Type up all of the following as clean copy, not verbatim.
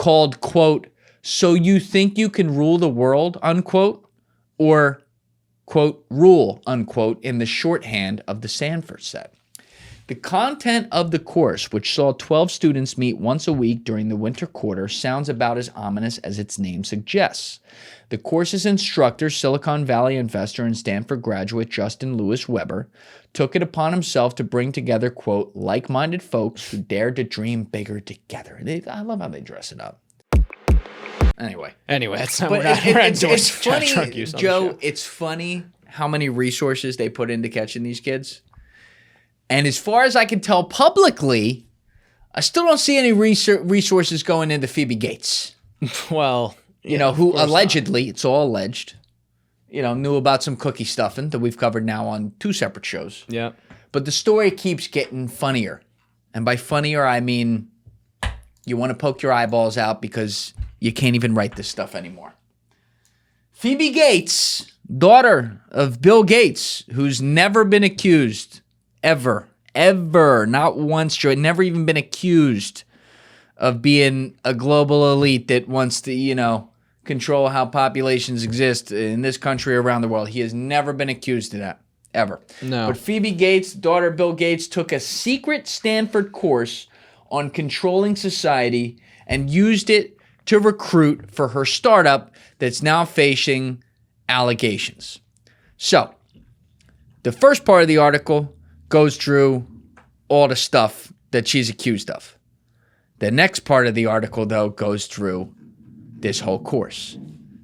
called, quote, "So You Think You Can Rule the World," unquote, or, quote, "rule," unquote, in the shorthand of the Stanford set. The content of the course, which saw 12 students meet once a week during the winter quarter, sounds about as ominous as its name suggests. The course's instructor, Silicon Valley investor and Stanford graduate Justin Lewis Weber, took it upon himself to bring together, quote, "like-minded folks who dared to dream bigger together." I love how they dress it up. Anyway, that's not it's funny, Joe. It's funny how many resources they put into catching these kids. And as far as I can tell publicly, I still don't see any resources going into Phoebe Gates. Well, who allegedly, it's all alleged, knew about some cookie stuffing that we've covered now on 2 separate shows. Yeah. But the story keeps getting funnier. And by funnier, I mean you want to poke your eyeballs out because you can't even write this stuff anymore. Phoebe Gates, daughter of Bill Gates, who's never been accused ever, not once, Joe, never even been accused of being a global elite that wants to, control how populations exist in this country or around the world. He has never been accused of that, ever. No. But Phoebe Gates, daughter of Bill Gates, took a secret Stanford course on controlling society and used it to recruit for her startup that's now facing allegations. So, the first part of the article goes through all the stuff that she's accused of. The next part of the article, though, goes through this whole course.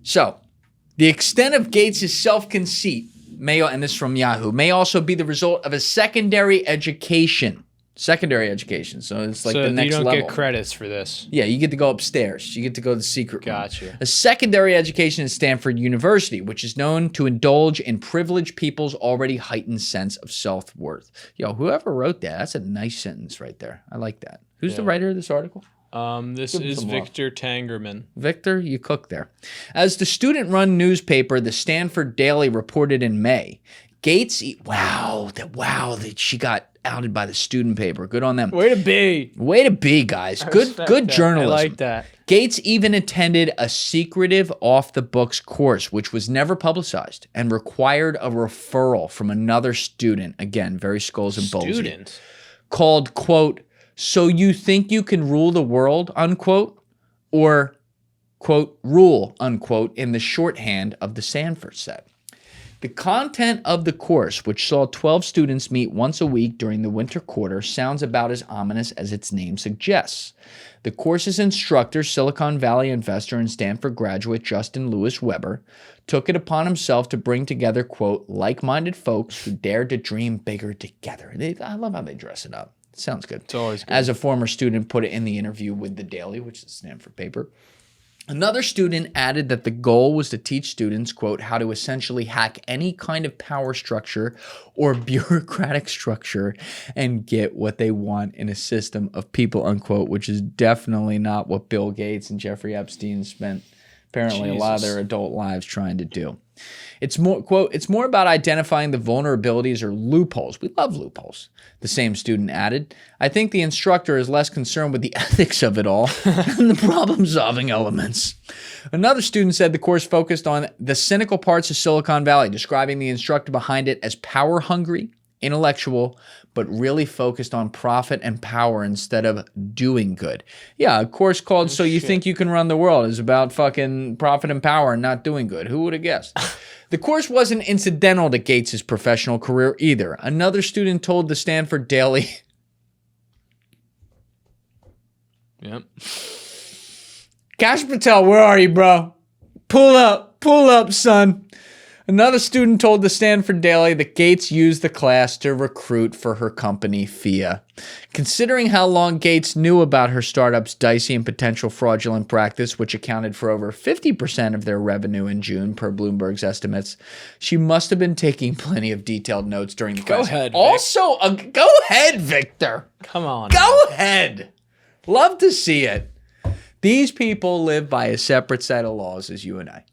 So, the extent of Gates' self-conceit and this is from Yahoo, may also be the result of a secondary education. So it's like the next level. So you don't get credits for this. Yeah, you get to go upstairs. You get to go to the secret room. Gotcha. A secondary education at Stanford University, which is known to indulge in privileged people's already heightened sense of self-worth. Yo, whoever wrote that, that's a nice sentence right there. I like that. Who's the writer of this article? This is Victor Tangerman. Victor, you cook there. As the student-run newspaper, the Stanford Daily, reported in May, Gates, she got outed by the student paper. Good on them. Way to be, guys. Good journalism. I like that. Gates even attended a secretive off-the-books course, which was never publicized and required a referral from another student. Again, very skulls and ballsy. Called, quote, "So You Think You Can Rule the World," unquote, or, quote, "rule," unquote, in the shorthand of the Stanford set. The content of the course, which saw 12 students meet once a week during the winter quarter, sounds about as ominous as its name suggests. The course's instructor, Silicon Valley investor and Stanford graduate Justin Lewis Weber, took it upon himself to bring together, quote, "like-minded folks who dared to dream bigger together." I love how they dress it up. It sounds good. It's always good. As a former student put it in the interview with the Daily, which is a Stanford paper. Another student added that the goal was to teach students, quote, "how to essentially hack any kind of power structure or bureaucratic structure and get what they want in a system of people," unquote, which is definitely not what Bill Gates and Jeffrey Epstein spent apparently a lot of their adult lives trying to do. It's more, quote, "it's more about identifying the vulnerabilities or loopholes." We love loopholes. The same student added, "I think the instructor is less concerned with the ethics of it all than the problem-solving elements." Another student said the course focused on the cynical parts of Silicon Valley, describing the instructor behind it as power-hungry, intellectual, but really focused on profit and power instead of doing good. Yeah, a course called "So You Think You Can Run the World" is about fucking profit and power and not doing good. Who would have guessed? The course wasn't incidental to Gates' professional career either. Another student told the Stanford Daily, Yep. "Kash Patel, where are you, bro? Pull up, son." Another student told the Stanford Daily that Gates used the class to recruit for her company, FIA. Considering how long Gates knew about her startup's dicey and potential fraudulent practice, which accounted for over 50% of their revenue in June, per Bloomberg's estimates, she must have been taking plenty of detailed notes during the class. Go ahead, Vic. Also, go ahead, Victor. Come on. Go ahead. Love to see it. These people live by a separate set of laws as you and I.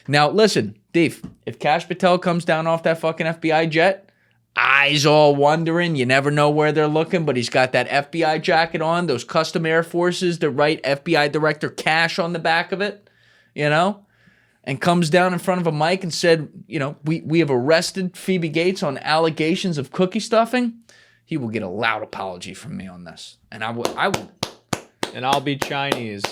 Now, listen, Dave, if Kash Patel comes down off that fucking FBI jet, eyes all wondering. You never know where they're looking, but he's got that FBI jacket on, those custom Air Forces that write FBI Director Cash on the back of it, you know, and comes down in front of a mic and said, you know, we have arrested Phoebe Gates on allegations of cookie stuffing. He will get a loud apology from me on this. And I will. And I'll be Chinese.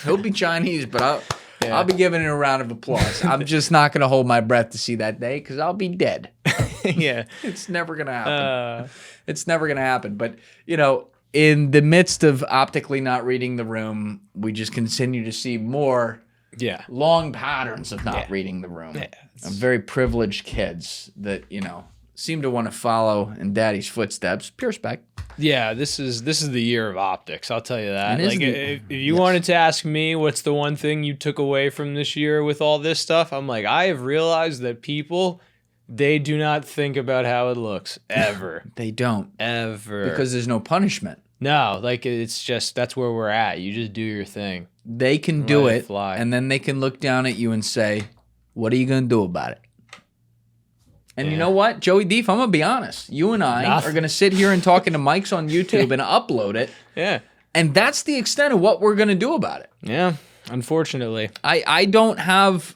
He'll be Chinese, but I'll be giving it a round of applause. I'm just not going to hold my breath to see that day because I'll be dead. Yeah. It's never going to happen. It's never going to happen. But, you know, in the midst of optically not reading the room, we just continue to see more long patterns of not reading the room. Yeah, very privileged kids that, you know, seem to want to follow in daddy's footsteps. Pure respect. Yeah, this is the year of optics. I'll tell you that. Like, if you wanted to ask me what's the one thing you took away from this year with all this stuff, I'm like, I have realized that people, they do not think about how it looks ever. They don't ever, because there's no punishment. No, like it's just that's where we're at. You just do your thing. They can do it, and then they can look down at you and say, "What are you gonna do about it?" And you know what, Joey Deef, I'm going to be honest. You and I are going to sit here and talk into mics on YouTube and upload it. Yeah. And that's the extent of what we're going to do about it. Yeah, unfortunately. I don't have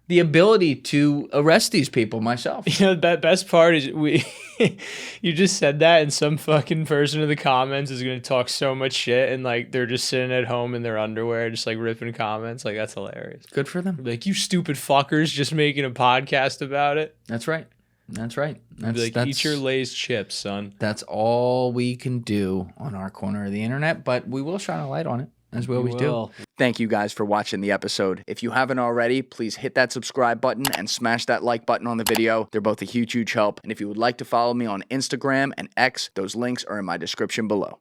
the ability to arrest these people myself. You know, that best part is you just said that and some fucking person in the comments is going to talk so much shit and like they're just sitting at home in their underwear just like ripping comments. Like, that's hilarious. Good for them. Like, you stupid fuckers just making a podcast about it. That's right. That's right. That's eat your Lay's chips, son. That's all we can do on our corner of the internet, but we will shine a light on it, as we always do. Thank you guys for watching the episode. If you haven't already, please hit that subscribe button and smash that like button on the video. They're both a huge, huge help. And if you would like to follow me on Instagram and X, those links are in my description below.